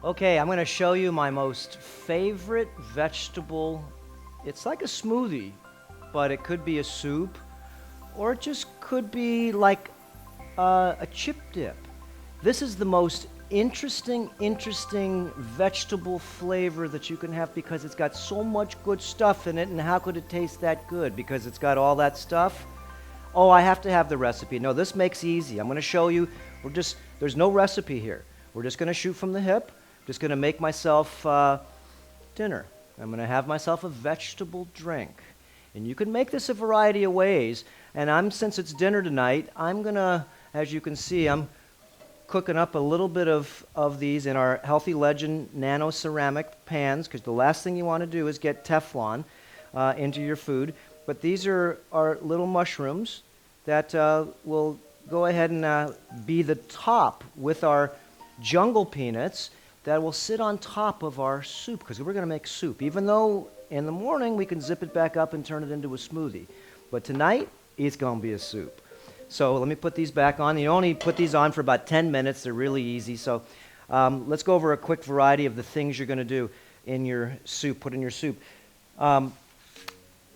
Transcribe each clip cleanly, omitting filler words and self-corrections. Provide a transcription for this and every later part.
Okay, I'm going to show you my most favorite vegetable. It's like a smoothie, but it could be a soup, or it just could be like a chip dip. This is the most interesting vegetable flavor that you can have because it's got so much good stuff in it. And how could it taste that good? Because it's got all that stuff. Oh, I have to have the recipe. No, this makes easy. I'm going to show you. There's no recipe here. We're just going to shoot from the hip. Just going to make myself dinner. I'm going to have myself a vegetable drink. And you can make this a variety of ways. And since it's dinner tonight, I'm going to, as you can see, I'm cooking up a little bit of these in our Healthy Legend nano ceramic pans, because the last thing you want to do is get Teflon into your food. But these are our little mushrooms that will go ahead and be the top with our jungle peanuts that will sit on top of our soup, because we're going to make soup. Even though in the morning we can zip it back up and turn it into a smoothie. But tonight, it's going to be a soup. So let me put these back on. You only put these on for about 10 minutes. They're really easy. So let's go over a quick variety of the things you're going to do in your soup, put in your soup.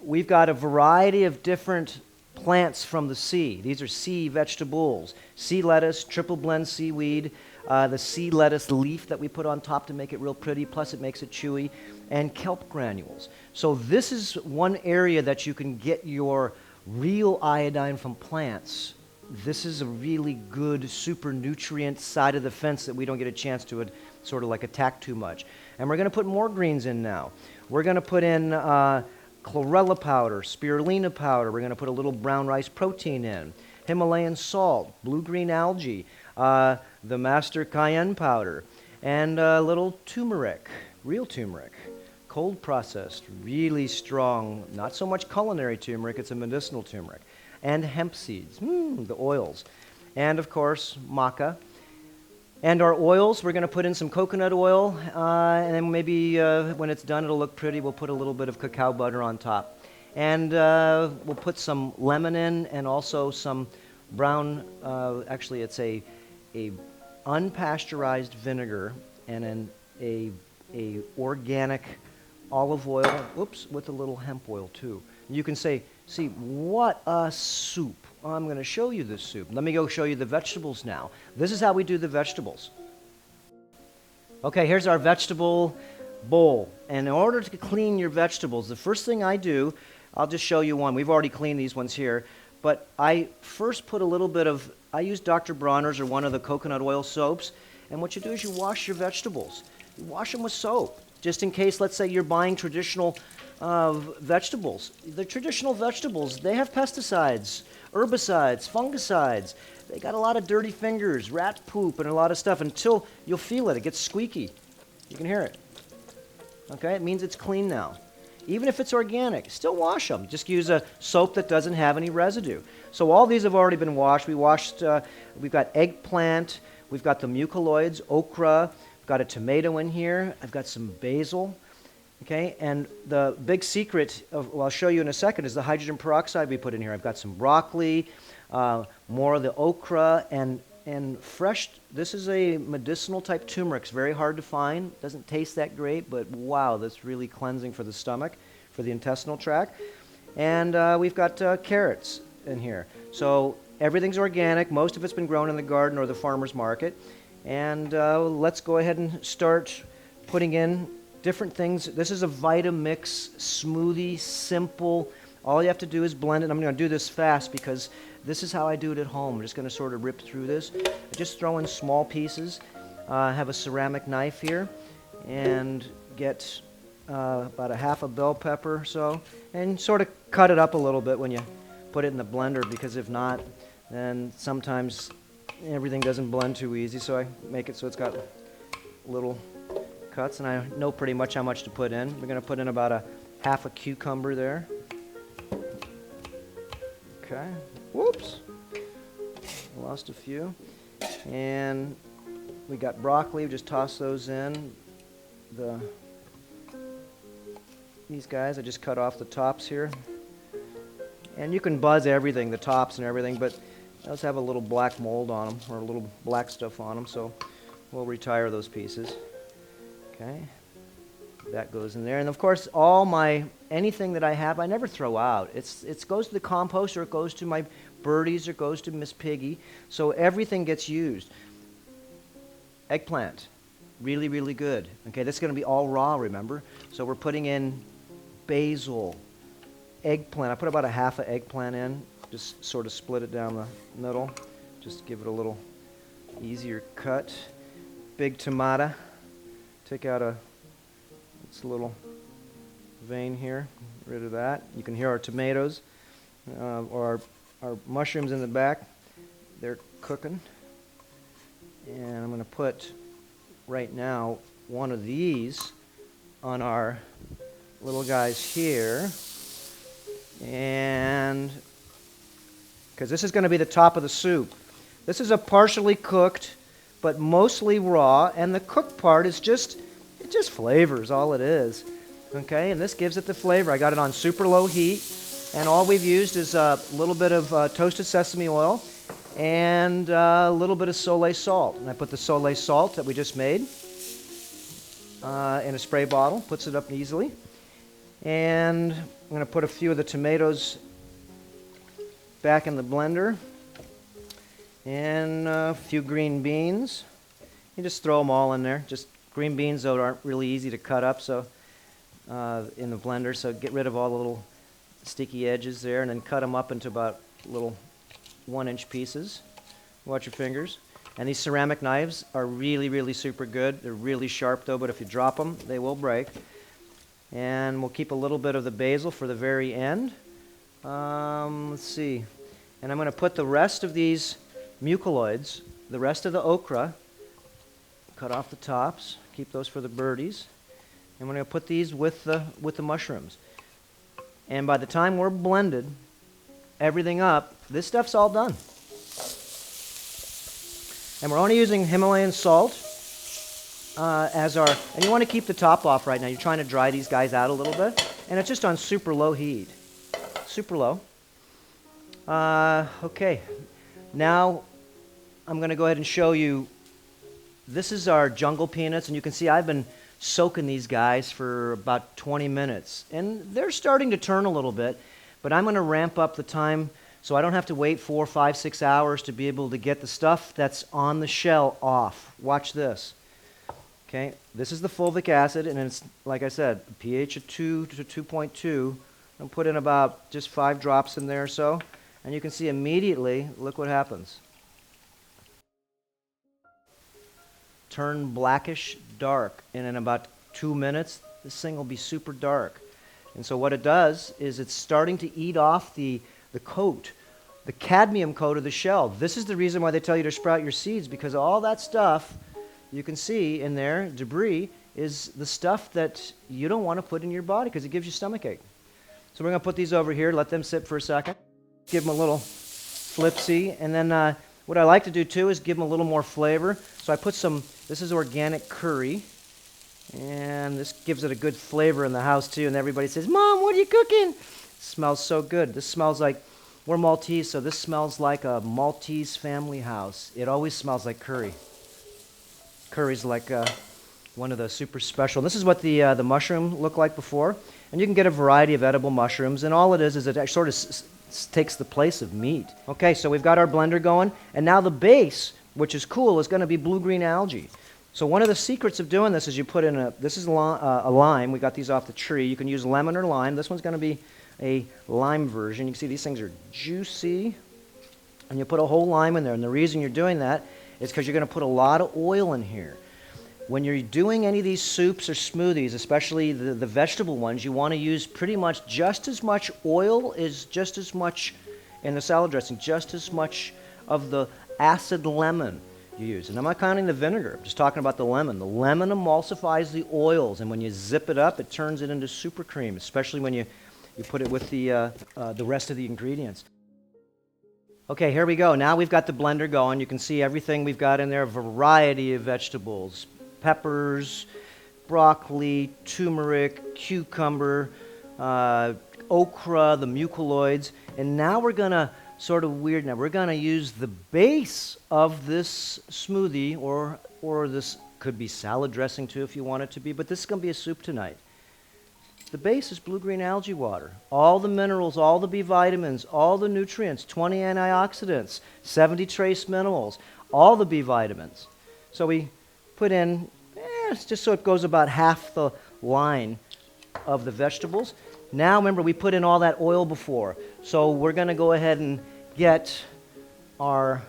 We've got a variety of different plants from the sea. These are sea vegetables. Sea lettuce, triple blend seaweed, the sea lettuce leaf that we put on top to make it real pretty, plus it makes it chewy, and kelp granules. So this is one area that you can get your real iodine from plants. This is a really good super nutrient side of the fence that we don't get a chance to sort of like attack too much. And we're going to put more greens in now. We're going to put in chlorella powder, spirulina powder. We're going to put a little brown rice protein in, Himalayan salt, blue-green algae, the master cayenne powder, and a little turmeric, real turmeric, cold processed, really strong, not so much culinary turmeric, it's a medicinal turmeric, and hemp seeds, the oils, and of course maca. And our oils, we're going to put in some coconut oil, and then maybe when it's done it'll look pretty, we'll put a little bit of cacao butter on top. And we'll put some lemon in, and also some brown, actually it's a unpasteurized vinegar, and then a organic olive oil, with a little hemp oil too. You can see what a soup. I'm going to show you this soup. Let me go show you the vegetables now. This is how we do the vegetables. Okay, here's our vegetable bowl. And in order to clean your vegetables, the first thing I do, I'll just show you one. We've already cleaned these ones here. But I first put a little bit of, I use Dr. Bronner's or one of the coconut oil soaps. And what you do is you wash your vegetables. You wash them with soap. Just in case, let's say you're buying traditional vegetables. The traditional vegetables, they have pesticides, herbicides, fungicides. They got a lot of dirty fingers, rat poop, and a lot of stuff until you'll feel it. It gets squeaky. You can hear it. Okay, it means it's clean now. Even if it's organic, still wash them. Just use a soap that doesn't have any residue. So all these have already been washed. We've got eggplant, we've got the mucoloids, okra, I've got a tomato in here, I've got some basil, okay? And the big secret, I'll show you in a second, is the hydrogen peroxide we put in here. I've got some broccoli, more of the okra, and fresh, this is a medicinal type turmeric. It's very hard to find, doesn't taste that great, but wow, that's really cleansing for the stomach, for the intestinal tract. And we've got carrots in here. So everything's organic. Most of it's been grown in the garden or the farmer's market. And let's go ahead and start putting in different things. This is a Vitamix smoothie, simple. All you have to do is blend it. I'm going to do this fast because this is how I do it at home. I'm just going to sort of rip through this. I just throw in small pieces. I have a ceramic knife here and get about a half a bell pepper or so, and sort of cut it up a little bit when you put it in the blender, because if not, then sometimes everything doesn't blend too easy. So I make it so it's got little cuts, and I know pretty much how much to put in. We're going to put in about a half a cucumber there. Okay. Whoops. Lost a few. And we got broccoli. We just toss those in. These guys, I just cut off the tops here. And you can buzz everything, the tops and everything, but those have a little black mold on them, or a little black stuff on them, so we'll retire those pieces. Okay, that goes in there. And of course, anything that I have, I never throw out. It goes to the compost, or it goes to my birdies, or it goes to Miss Piggy. So everything gets used. Eggplant, really, really good. Okay, this is going to be all raw, remember? So we're putting in basil, eggplant. I put about a half an eggplant in, just sort of split it down the middle, just give it a little easier cut. Big tomato, take out it's a little vein here, get rid of that. You can hear our tomatoes, or our mushrooms in the back. They're cooking. And I'm going to put, right now, one of these on our little guys here. And because this is going to be the top of the soup. This is a partially cooked, but mostly raw, and the cooked part is just flavors, all it is. Okay, and this gives it the flavor. I got it on super low heat, and all we've used is a little bit of toasted sesame oil and a little bit of Soleil salt. And I put the Soleil salt that we just made in a spray bottle, puts it up easily. And I'm going to put a few of the tomatoes back in the blender, and a few green beans. You just throw them all in there. Just green beans, though, aren't really easy to cut up so in the blender, so get rid of all the little sticky edges there, and then cut them up into about little 1-inch pieces. Watch your fingers. And these ceramic knives are really, really super good. They're really sharp, though, but if you drop them, they will break. And we'll keep a little bit of the basil for the very end. Let's see. And I'm going to put the rest of these mucoids, the rest of the okra, cut off the tops, keep those for the birdies. And we're going to put these with the mushrooms. And by the time we're blended everything up, this stuff's all done. And we're only using Himalayan salt as our, and you want to keep the top off right now. You're trying to dry these guys out a little bit. And it's just on super low heat. Super low. Okay. Now I'm going to go ahead and show you, this is our jungle peanuts, and you can see I've been soaking these guys for about 20 minutes. And they're starting to turn a little bit, but I'm going to ramp up the time so I don't have to wait 4, 5, 6 hours to be able to get the stuff that's on the shell off. Watch this. Okay, this is the fulvic acid, and it's, like I said, pH of 2 to 2.2. I'll put in about just 5 drops in there or so, and you can see immediately, look what happens. Turn blackish dark, and in about 2 minutes, this thing will be super dark. And so what it does is it's starting to eat off the coat, the cadmium coat of the shell. This is the reason why they tell you to sprout your seeds, because all that stuff you can see in there, debris, is the stuff that you don't want to put in your body because it gives you stomachache. So we're going to put these over here, let them sit for a second, give them a little flipsy, and then what I like to do too is give them a little more flavor. So I put some, this is organic curry, and this gives it a good flavor in the house too, and everybody says, "Mom, what are you cooking?" It smells so good. This smells like, we're Maltese, so this smells like a Maltese family house. It always smells like curry. Curry's like one of the super special. This is what the mushroom looked like before. And you can get a variety of edible mushrooms, and all it is it sort of takes the place of meat. Okay, so we've got our blender going, and now the base, which is cool, is going to be blue-green algae. So one of the secrets of doing this is you put in this is a lime. We got these off the tree. You can use lemon or lime. This one's going to be a lime version. You can see these things are juicy, and you put a whole lime in there. And the reason you're doing that is because you're going to put a lot of oil in here. When you're doing any of these soups or smoothies, especially the vegetable ones, you want to use pretty much just as much oil as just as much in the salad dressing, just as much of the acid lemon you use. And I'm not counting the vinegar, I'm just talking about the lemon. The lemon emulsifies the oils, and when you zip it up, it turns it into super cream, especially when you put it with the rest of the ingredients. Okay, here we go. Now we've got the blender going. You can see everything we've got in there, a variety of vegetables, peppers, broccoli, turmeric, cucumber, okra, the mucoids. And now we're going to, sort of weird now, we're going to use the base of this smoothie or this Could be salad dressing too if you want it to be, but this is going to be a soup tonight. The base is blue-green algae water. All the minerals, all the B vitamins, all the nutrients, 20 antioxidants, 70 trace minerals, all the B vitamins. So we put in, just so it goes about half the line of the vegetables. Now remember, we put in all that oil before. So we're going to go ahead and get our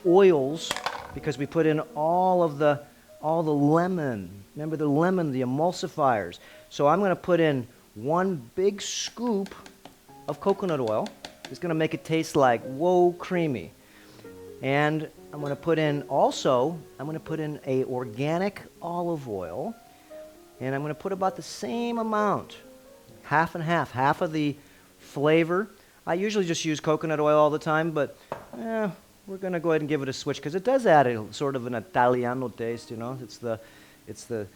oils, because we put in all the lemon. Remember the lemon, the emulsifiers. So I'm going to put in 1 big scoop of coconut oil. It's going to make it taste like, whoa, creamy. And I'm going to put in a organic olive oil. And I'm going to put about the same amount, half and half. Half of the flavor. I usually just use coconut oil all the time, but we're going to go ahead and give it a switch because it does add a sort of an Italiano taste, you know. It's the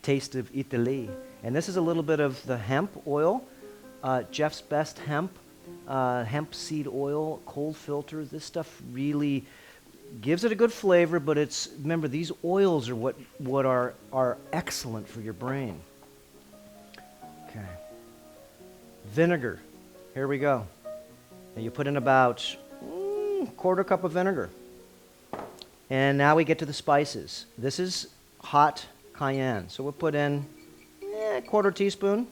taste of Italy. And this is a little bit of the hemp oil, Jeff's Best hemp seed oil, cold filter. This stuff really gives it a good flavor, but remember, these oils are what are excellent for your brain. Okay. Vinegar. Here we go. And you put in about quarter cup of vinegar. And now we get to the spices. This is hot cayenne. So we'll put in a quarter teaspoon.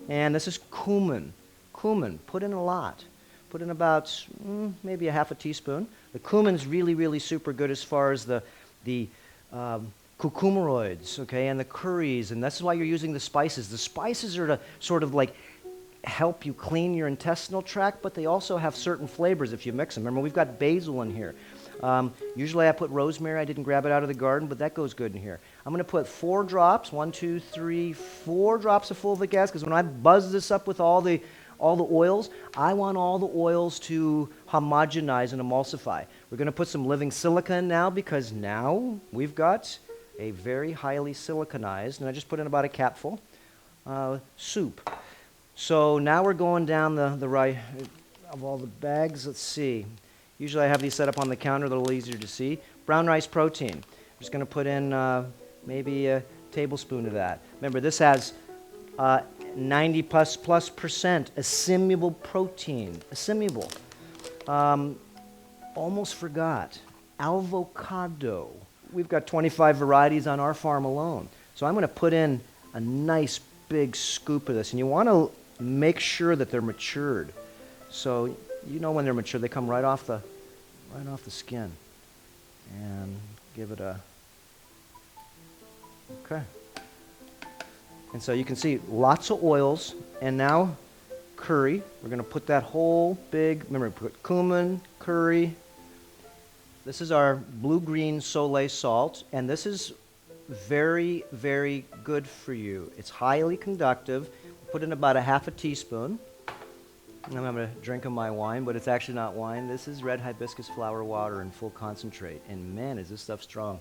And this is cumin. Cumin, put in a lot. Put in about maybe a half a teaspoon. The cumin's really, really super good as far as the curcumeroids, okay, and the curries, and that's why you're using the spices. The spices are to sort of like help you clean your intestinal tract, but they also have certain flavors if you mix them. Remember, we've got basil in here. Usually I put rosemary. I didn't grab it out of the garden, but that goes good in here. I'm going to put 4 drops, 1, 2, 3, 4 drops of fulvic acid, because when I buzz this up with all the oils, I want all the oils to homogenize and emulsify. We're going to put some living silica in now, because now we've got a very highly siliconized, and I just put in about a capful, soup. So now we're going down the right of all the bags. Let's see. Usually I have these set up on the counter, a little easier to see. Brown rice protein. I'm just going to put in maybe a tablespoon of that. Remember, this has 90 plus percent assimilable protein. Assimilable. Almost forgot. Avocado. We've got 25 varieties on our farm alone. So I'm going to put in a nice big scoop of this. And you want to make sure that they're matured. So you know when they're mature, they come right off the skin. And give it a, okay. And so you can see lots of oils, and now curry. We're going to put that whole big, remember, put cumin, curry. This is our blue-green Soleil salt, and this is very, very good for you. It's highly conductive. Put in about a half a teaspoon. And I'm going to drink of my wine, but it's actually not wine. This is red hibiscus flower water in full concentrate. And man, is this stuff strong.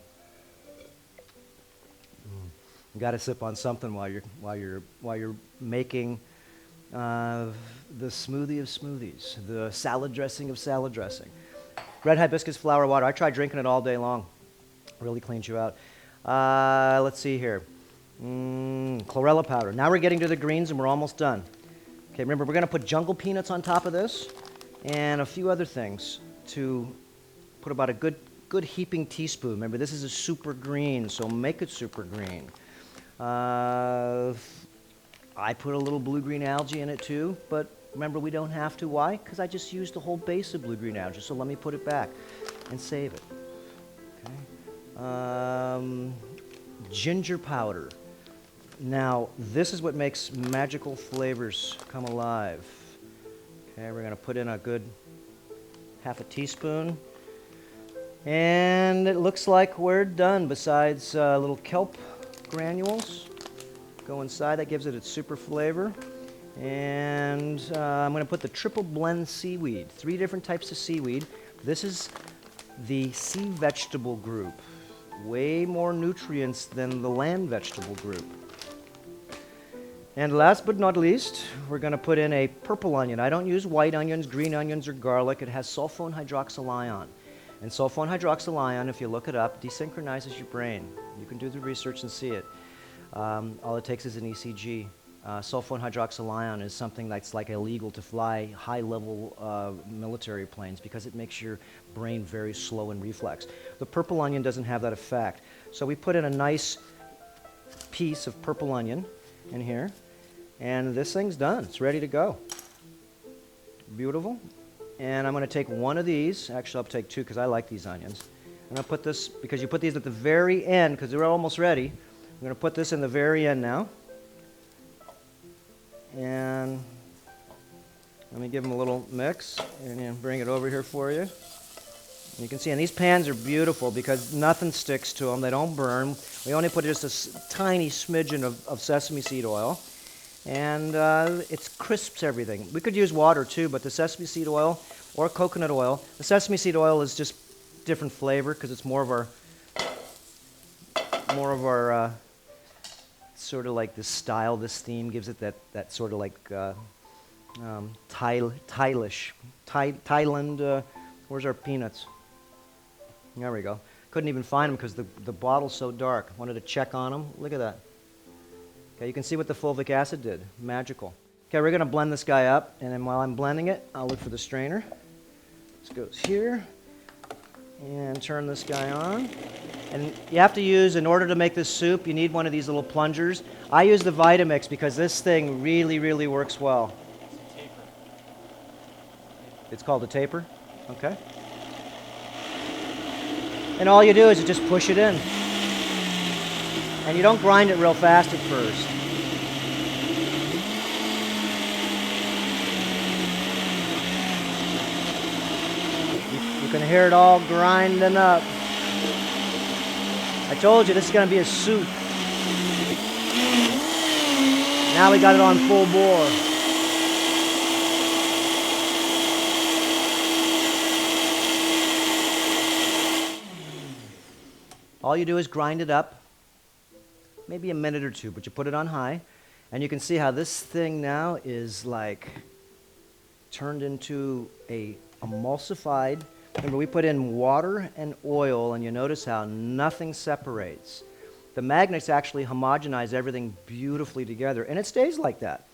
You got to sip on something while you're making the smoothie of smoothies, the salad dressing of salad dressing. Red hibiscus flower water. I tried drinking it all day long. Really cleans you out. Let's see here. Chlorella powder. Now we're getting to the greens, and we're almost done. Okay, remember, we're going to put jungle peanuts on top of this and a few other things to put about a good heaping teaspoon. Remember, this is a super green, so make it super green. I put a little blue-green algae in it too, but remember, we don't have to. Why? Because I just used the whole base of blue-green algae, so let me put it back and save it. Okay. Ginger powder. Now, this is what makes magical flavors come alive. Okay, we're going to put in a good half a teaspoon. And it looks like we're done, besides little kelp granules go inside. That gives it its super flavor. And I'm going to put the triple blend seaweed, 3 different types of seaweed. This is the sea vegetable group. Way more nutrients than the land vegetable group. And last but not least, we're going to put in a purple onion. I don't use white onions, green onions, or garlic. It has sulfone hydroxyl ion. And sulfone hydroxyl ion, if you look it up, desynchronizes your brain. You can do the research and see it. All it takes is an ECG. Sulfone hydroxyl ion is something that's like illegal to fly high-level military planes because it makes your brain very slow and reflex. The purple onion doesn't have that effect. So we put in a nice piece of purple onion in here, and this thing's done. It's ready to go. Beautiful. And I'm going to take one of these. Actually, I'll take two because I like these onions. I'm going to put this, because you put these at the very end because they're almost ready. I'm going to put this in the very end now. And let me give them a little mix and then bring it over here for you. And you can see, and these pans are beautiful because nothing sticks to them. They don't burn. We only put just a tiny smidgen of sesame seed oil. And it crisps everything. We could use water too, but the sesame seed oil or coconut oil, the sesame seed oil is just different flavor because it's more of our sort of like this style, this theme gives it that sort of like Thailand. Where's our peanuts? There we go. Couldn't even find them because the bottle's so dark. Wanted to check on them. Look at that. Okay, you can see what the fulvic acid did. Magical. Okay, we're going to blend this guy up, and then while I'm blending it, I'll look for the strainer. This goes here, and turn this guy on. And you have to use, in order to make this soup, you need one of these little plungers. I use the Vitamix because this thing really, really works well. It's called a taper? Okay. And all you do is you just push it in. And you don't grind it real fast at first. You can hear it all grinding up. I told you this is going to be a soup. Now we got it on full bore. All you do is grind it up. Maybe a minute or two, but you put it on high, and you can see how this thing now is like turned into a emulsified. Remember, we put in water and oil, and you notice how nothing separates. The magnets actually homogenize everything beautifully together, and it stays like that.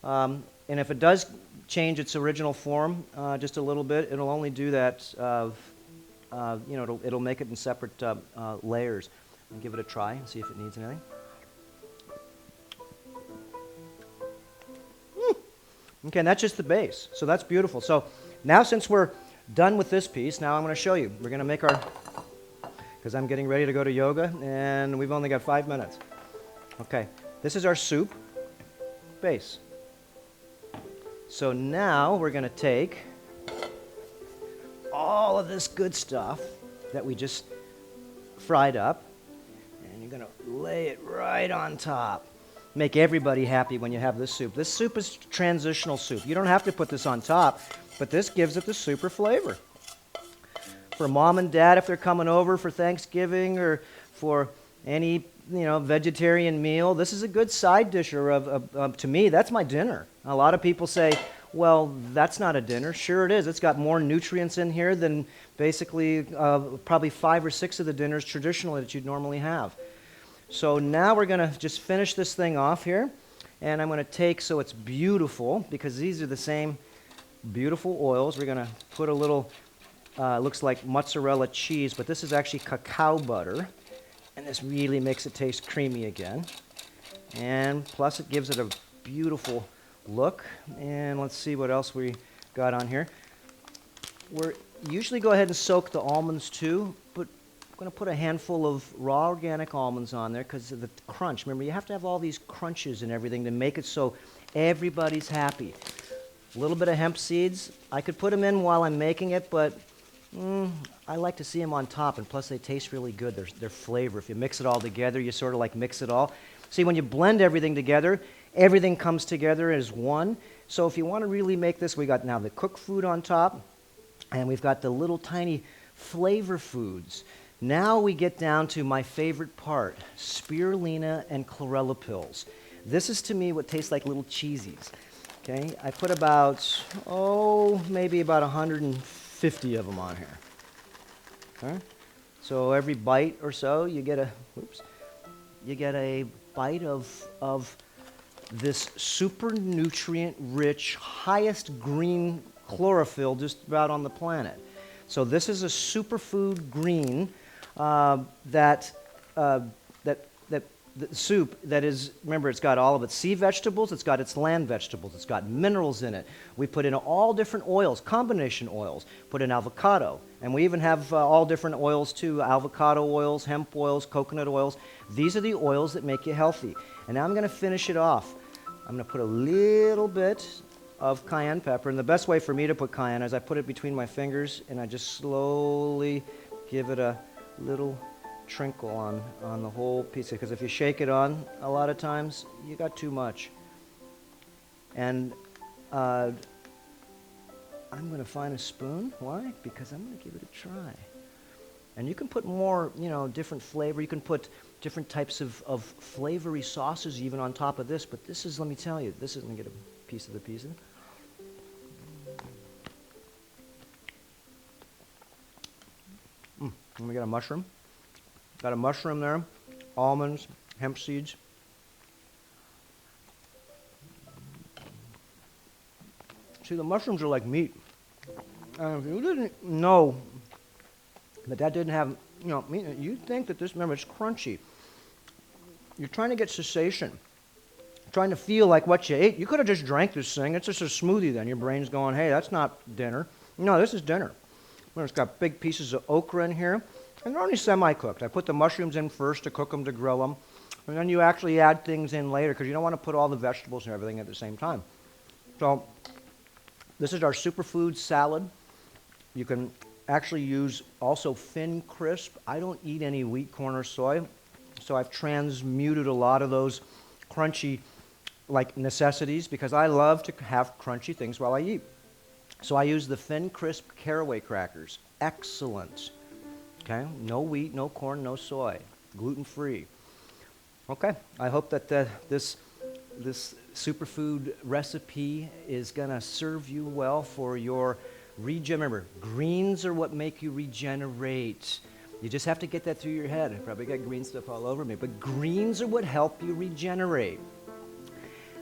And if it does change its original form just a little bit, it'll only do that. It'll make it in separate layers. And give it a try and see if it needs anything. Okay, and that's just the base. So that's beautiful. So now since we're done with this piece, now I'm going to show you. We're going to make our, because I'm getting ready to go to yoga, and we've only got 5 minutes. Okay, this is our soup base. So now we're going to take all of this good stuff that we just fried up, and you're going to lay it right on top. Make everybody happy when you have this soup. This soup is transitional soup. You don't have to put this on top, but this gives it the super flavor. For mom and dad, if they're coming over for Thanksgiving or for any vegetarian meal, this is a good side dish. Or to me, that's my dinner. A lot of people say, well, that's not a dinner. Sure it is. It's got more nutrients in here than basically probably 5 or 6 of the dinners traditionally that you'd normally have. So now we're going to just finish this thing off here. And I'm going to take, so it's beautiful, because these are the same beautiful oils. We're going to put a little, looks like mozzarella cheese, but this is actually cacao butter. And this really makes it taste creamy again. And plus it gives it a beautiful look. And let's see what else we got on here. We're usually go ahead and soak the almonds too, but I'm going to put a handful of raw organic almonds on there because of the crunch. Remember, you have to have all these crunches and everything to make it so everybody's happy. A little bit of hemp seeds. I could put them in while I'm making it, but I like to see them on top, and plus they taste really good. Their flavor. If you mix it all together, you sort of like mix it all. See, when you blend everything together, everything comes together as one. So if you want to really make this, we got now the cooked food on top, and we've got the little tiny flavor foods. Now we get down to my favorite part, spirulina and chlorella pills. This is to me what tastes like little cheesies. Okay, I put about, maybe about 150 of them on here. All right? So every bite or so, you get a bite of this super nutrient-rich, highest green chlorophyll just about on the planet. So this is a superfood green that the soup that is, remember, it's got all of its sea vegetables, it's got its land vegetables, it's got minerals in it. We put in all different oils, combination oils, put in avocado, and we even have all different oils too, avocado oils, hemp oils, coconut oils. These are the oils that make you healthy. And now I'm going to finish it off. I'm going to put a little bit of cayenne pepper, and the best way for me to put cayenne is I put it between my fingers and I just slowly give it a little trinkle on the whole piece, because if you shake it on a lot of times, you got too much. And I'm going to find a spoon. Why? Because I'm going to give it a try. And you can put more, different flavor. You can put different types of flavory sauces even on top of this, but this is, let me tell you, this is going to get a piece of the pizza. And we got a mushroom. Got a mushroom there, almonds, hemp seeds. See, the mushrooms are like meat. If you didn't know that didn't have, meat in it, you'd think that this, remember, it's crunchy. You're trying to get cessation, trying to feel like what you ate. You could have just drank this thing. It's just a smoothie then. Your brain's going, hey, that's not dinner. No, this is dinner. It's got big pieces of okra in here. And they're only semi-cooked. I put the mushrooms in first to cook them, to grill them. And then you actually add things in later because you don't want to put all the vegetables and everything at the same time. So this is our superfood salad. You can actually use also thin crisp. I don't eat any wheat, corn, or soy. So I've transmuted a lot of those crunchy necessities because I love to have crunchy things while I eat. So I use the thin crisp caraway crackers. Excellent. Okay, no wheat, no corn, no soy, gluten-free. Okay, I hope that this superfood recipe is going to serve you well for your remember, greens are what make you regenerate. You just have to get that through your head. I probably got green stuff all over me, but greens are what help you regenerate.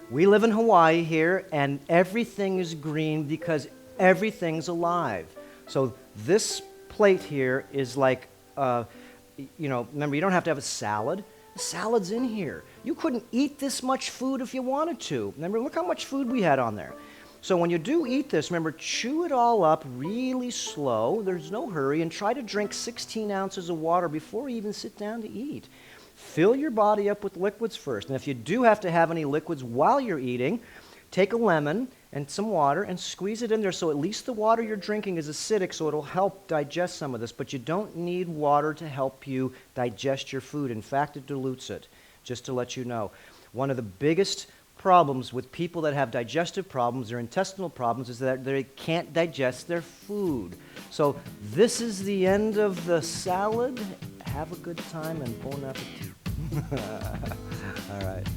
We live in Hawaii here, and everything is green because everything's alive. So this plate here is like, remember, you don't have to have a salad. The salad's in here. You couldn't eat this much food if you wanted to. Remember, look how much food we had on there. So when you do eat this, remember, chew it all up really slow. There's no hurry, and try to drink 16 ounces of water before you even sit down to eat. Fill your body up with liquids first. And if you do have to have any liquids while you're eating, take a lemon and some water and squeeze it in there so at least the water you're drinking is acidic, so it'll help digest some of this. But you don't need water to help you digest your food. In fact, it dilutes it, just to let you know. One of the biggest problems with people that have digestive problems or intestinal problems is that they can't digest their food. So this is the end of the salad. Have a good time and bon appetit. All right.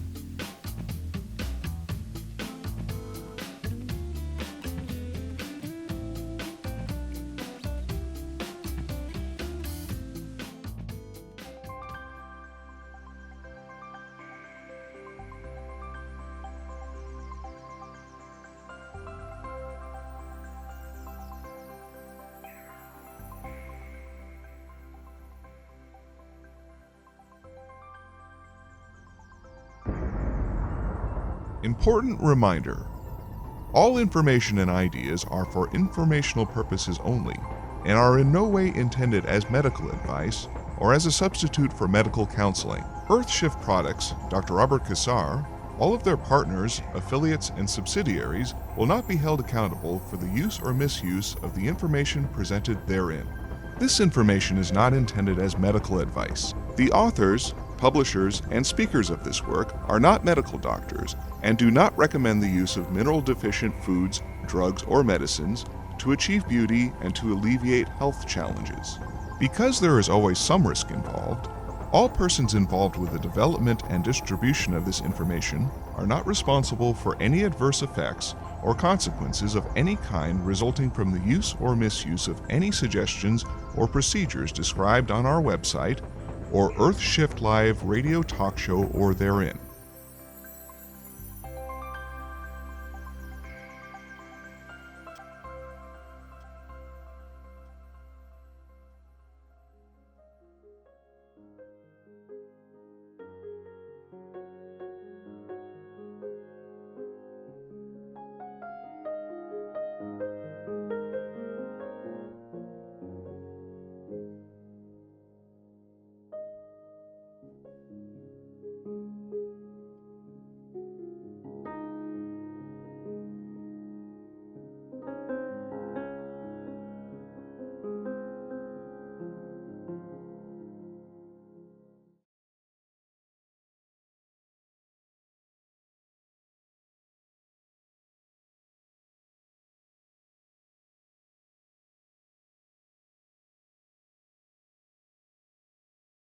Important reminder. All information and ideas are for informational purposes only and are in no way intended as medical advice or as a substitute for medical counseling. Earthshift Products, Dr. Robert Cassar, all of their partners, affiliates, and subsidiaries will not be held accountable for the use or misuse of the information presented therein. This information is not intended as medical advice. The authors, publishers, and speakers of this work are not medical doctors and do not recommend the use of mineral-deficient foods, drugs, or medicines to achieve beauty and to alleviate health challenges. Because there is always some risk involved, all persons involved with the development and distribution of this information are not responsible for any adverse effects or consequences of any kind resulting from the use or misuse of any suggestions or procedures described on our website or Earth Shift Live radio talk show or therein.